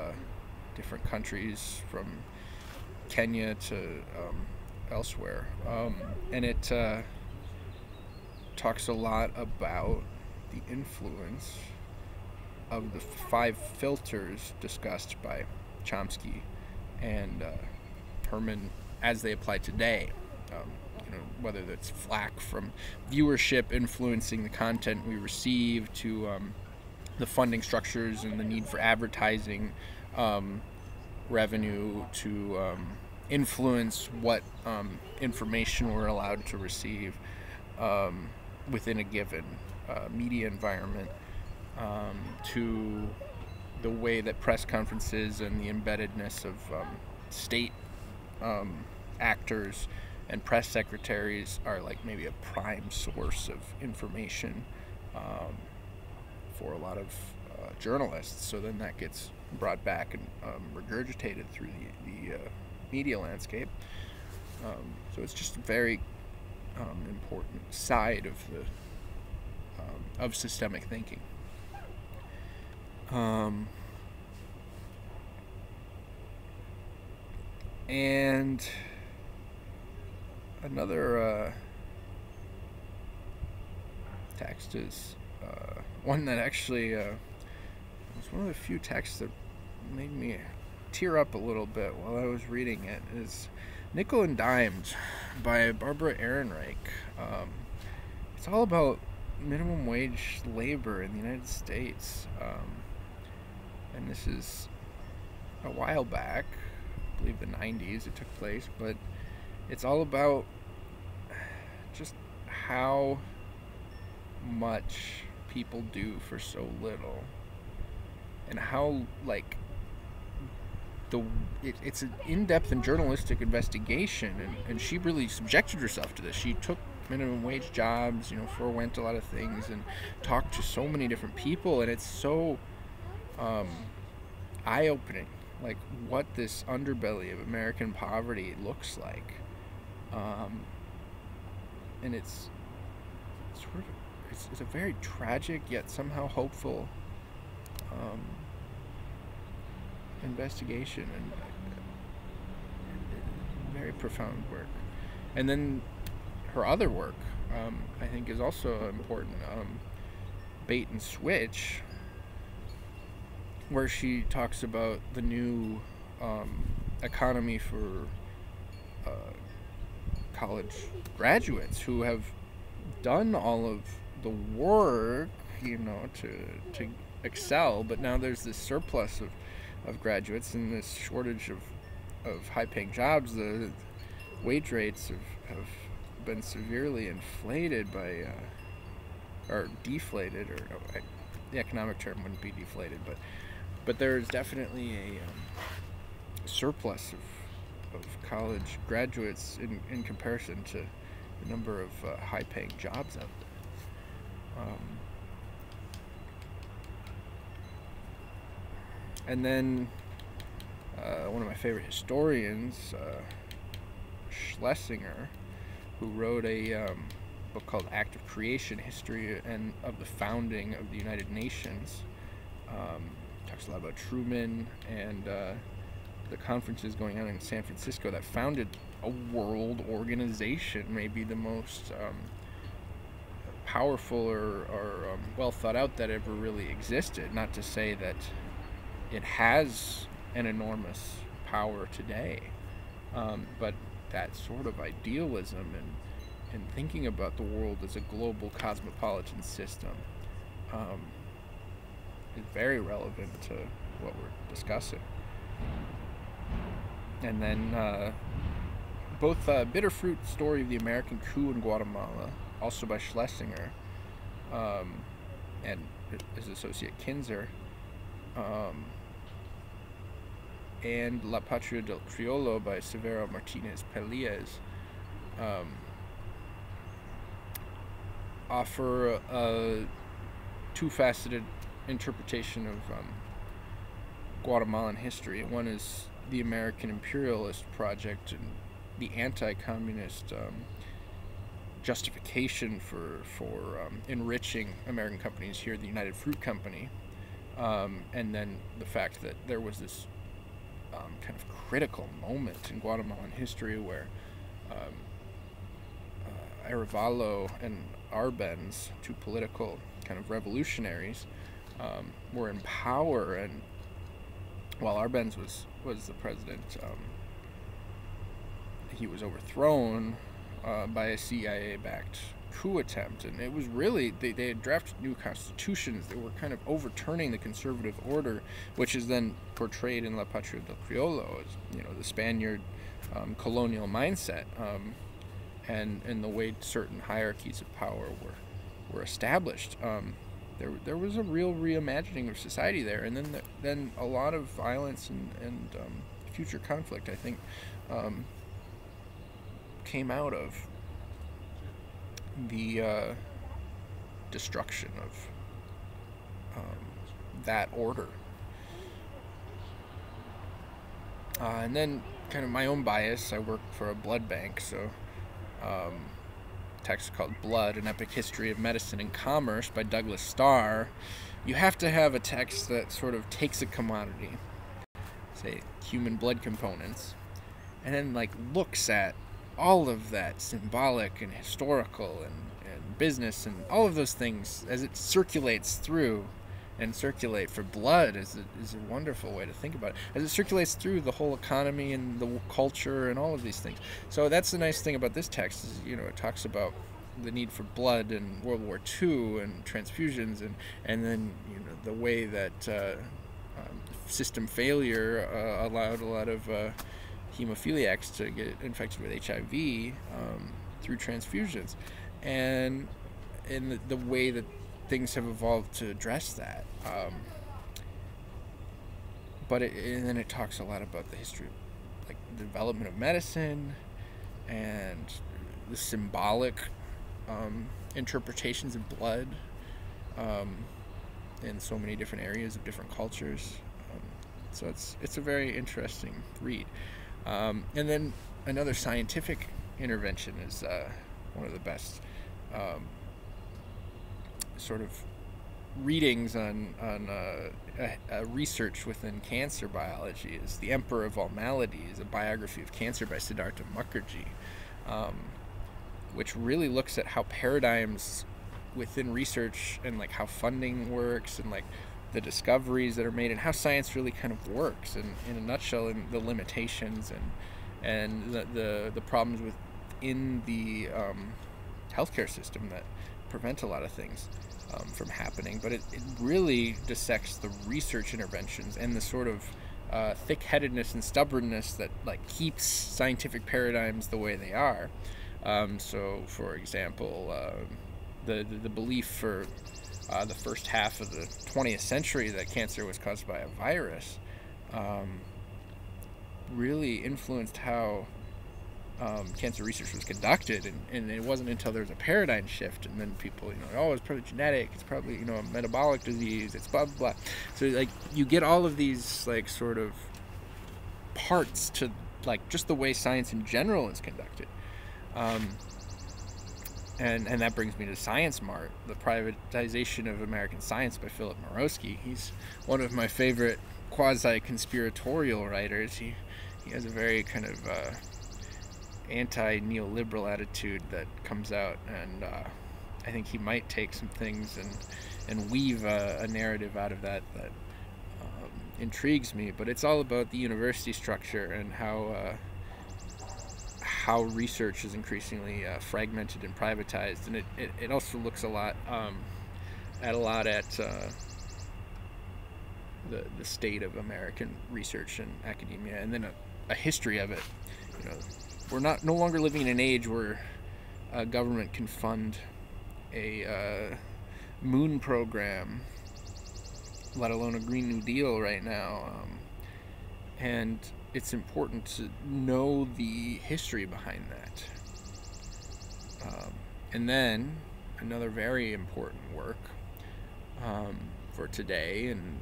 different countries, from Kenya to elsewhere. And it talks a lot about the influence of the 5 filters discussed by Chomsky and Herman as they apply today. Whether that's flack from viewership influencing the content we receive, to the funding structures and the need for advertising revenue to influence what information we're allowed to receive within a given media environment, to the way that press conferences and the embeddedness of state actors and press secretaries are like maybe a prime source of information for a lot of journalists. So then that gets brought back and regurgitated through the media landscape. So it's just a very important side of systemic thinking. And another text is one that actually was one of the few texts that made me tear up a little bit while I was reading it. Is Nickel and Dimes by Barbara Ehrenreich. It's all about minimum wage labor in the United States, and this is a while back, I believe the 90s it took place, but it's all about just how much people do for so little, and how it's an in-depth and journalistic investigation, and she really subjected herself to this. She took minimum wage jobs, forewent a lot of things, and talked to so many different people, and it's so eye-opening, like what this underbelly of American poverty looks like. And it's sort of it's a very tragic yet somehow hopeful investigation, and very profound work. And then her other work, I think, is also important, Bait and Switch, where she talks about the new economy for college graduates who have done all of the work, to excel, but now there's this surplus of graduates and this shortage of high-paying jobs. The wage rates have been severely inflated by, or deflated, or the economic term wouldn't be deflated, but there is definitely a surplus of college graduates in comparison to the number of high-paying jobs out there. And then one of my favorite historians, Schlesinger, who wrote a book called Act of Creation, History and of the Founding of the United Nations. Talks a lot about Truman and the conferences going on in San Francisco that founded a world organization, maybe the most powerful or well thought out that ever really existed. Not to say that it has an enormous power today, but that sort of idealism and thinking about the world as a global cosmopolitan system is very relevant to what we're discussing. And then both Bitter Fruit, Story of the American Coup in Guatemala, also by Schlesinger, and his associate Kinzer, and La Patria del Criollo by Severo Martinez Pelias, offer a two-faceted interpretation of Guatemalan history. One is the American imperialist project and the anti-communist justification for enriching American companies, here the United Fruit Company, and then the fact that there was this kind of critical moment in Guatemalan history where Arevalo and Arbenz, two political kind of revolutionaries, were in power, and while Arbenz was the president, he was overthrown by a CIA-backed coup attempt, and it was really, they had drafted new constitutions that were kind of overturning the conservative order, which is then portrayed in La Patria del Criollo as, you know, the Spaniard colonial mindset, and the way certain hierarchies of power were established. There was a real reimagining of society there, and then a lot of violence and future conflict, I think, came out of the destruction of that order. And then kind of my own bias, I work for a blood bank, so text called Blood, An Epic History of Medicine and Commerce by Douglas Starr. You have to have a text that sort of takes a commodity, say human blood components, and then like looks at all of that symbolic and historical and business and all of those things as it circulates through. And circulate for blood is a wonderful way to think about it, as it circulates through the whole economy and the culture and all of these things. So that's the nice thing about this text, is, you know, it talks about the need for blood in World War II and transfusions, and then, you know, the way that system failure allowed a lot of hemophiliacs to get infected with HIV through transfusions, and in the way that things have evolved to address that. And then it talks a lot about the history of, like, the development of medicine and the symbolic interpretations of blood in so many different areas of different cultures. So it's a very interesting read. And then another scientific intervention is one of the best sort of readings on research within cancer biology is The Emperor of All Maladies, a biography of cancer by Siddhartha Mukherjee, which really looks at how paradigms within research and like how funding works and like the discoveries that are made and how science really kind of works, and in a nutshell, and the limitations and the problems within the healthcare system that prevent a lot of things from happening. But it really dissects the research interventions and the sort of thick-headedness and stubbornness that like keeps scientific paradigms the way they are. So, for example, the belief for the first half of the 20th century that cancer was caused by a virus really influenced how cancer research was conducted, and it wasn't until there was a paradigm shift, and then people, oh, it's probably genetic, it's probably, a metabolic disease, it's blah, blah, blah. So, like, you get all of these, like, sort of parts to, like, just the way science in general is conducted. And that brings me to Science Mart, The Privatization of American Science by Philip Morosky. He's one of my favorite quasi-conspiratorial writers. He has a very kind of anti-neoliberal attitude that comes out, and I think he might take some things and weave a narrative out of that intrigues me. But it's all about the university structure and how research is increasingly fragmented and privatized, and it also looks a lot at the state of American research and academia, and then a history of it. We're no longer living in an age where a government can fund a moon program, let alone a Green New Deal right now, and it's important to know the history behind that. And then another very important work for today and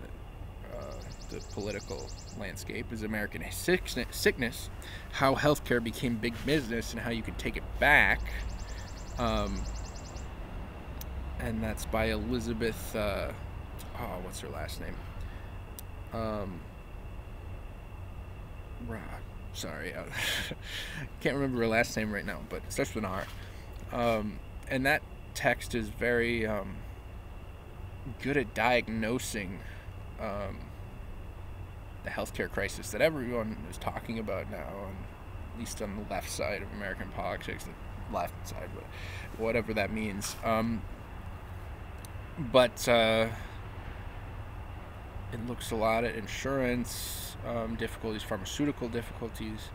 the political landscape is American Sickness, How Healthcare Became Big Business and How You Could Take It Back. And that's by Elizabeth, what's her last name? Sorry, can't remember her last name right now, but it starts with an R. And that text is very good at diagnosing the healthcare crisis that everyone is talking about now, at least on the left side of American politics, the left side, whatever that means. But it looks a lot at insurance difficulties, pharmaceutical difficulties,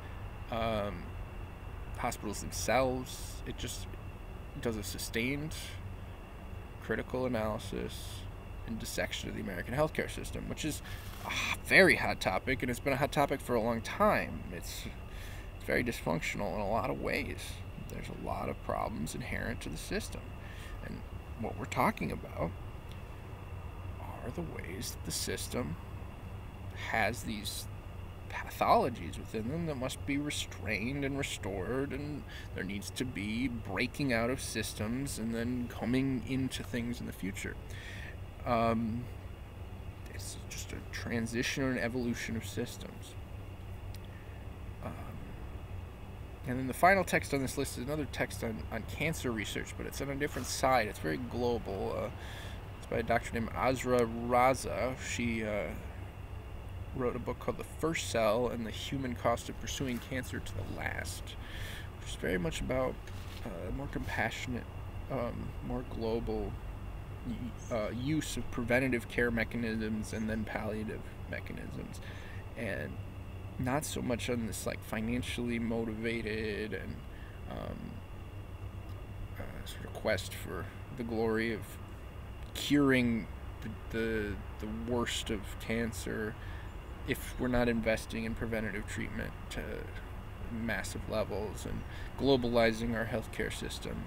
hospitals themselves. It just does a sustained critical analysis and dissection of the American healthcare system, which is a very hot topic, and it's been a hot topic for a long time. It's very dysfunctional in a lot of ways. There's a lot of problems inherent to the system, and what we're talking about are the ways that the system has these pathologies within them that must be restrained and restored, and there needs to be breaking out of systems and then coming into things in the future. It's just a transition or an evolution of systems. And then the final text on this list is another text on cancer research, but it's on a different side. It's very global. It's by a doctor named Azra Raza. She wrote a book called The First Cell and the Human Cost of Pursuing Cancer to the Last, which is very much about more compassionate, more global use of preventative care mechanisms and then palliative mechanisms, and not so much on this like financially motivated and sort of quest for the glory of curing the worst of cancer if we're not investing in preventative treatment to massive levels and globalizing our healthcare system,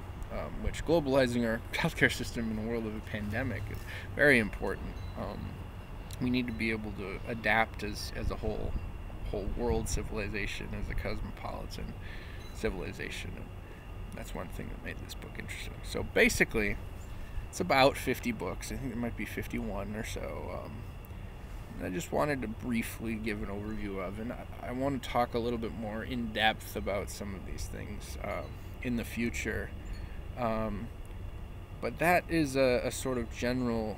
which globalizing our healthcare system in the world of a pandemic is very important. We need to be able to adapt as a whole world civilization, as a cosmopolitan civilization. And that's one thing that made this book interesting. So basically, it's about 50 books. I think it might be 51 or so. I just wanted to briefly give an overview of, and I want to talk a little bit more in depth about some of these things in the future. But that is a sort of general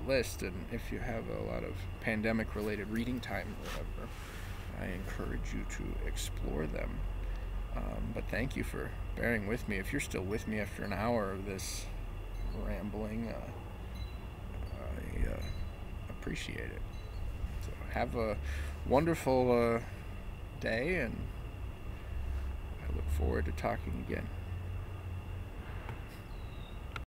list, and if you have a lot of pandemic-related reading time or whatever, I encourage you to explore them. But thank you for bearing with me. If you're still with me after an hour of this rambling, I appreciate it. So have a wonderful day, and I look forward to talking again.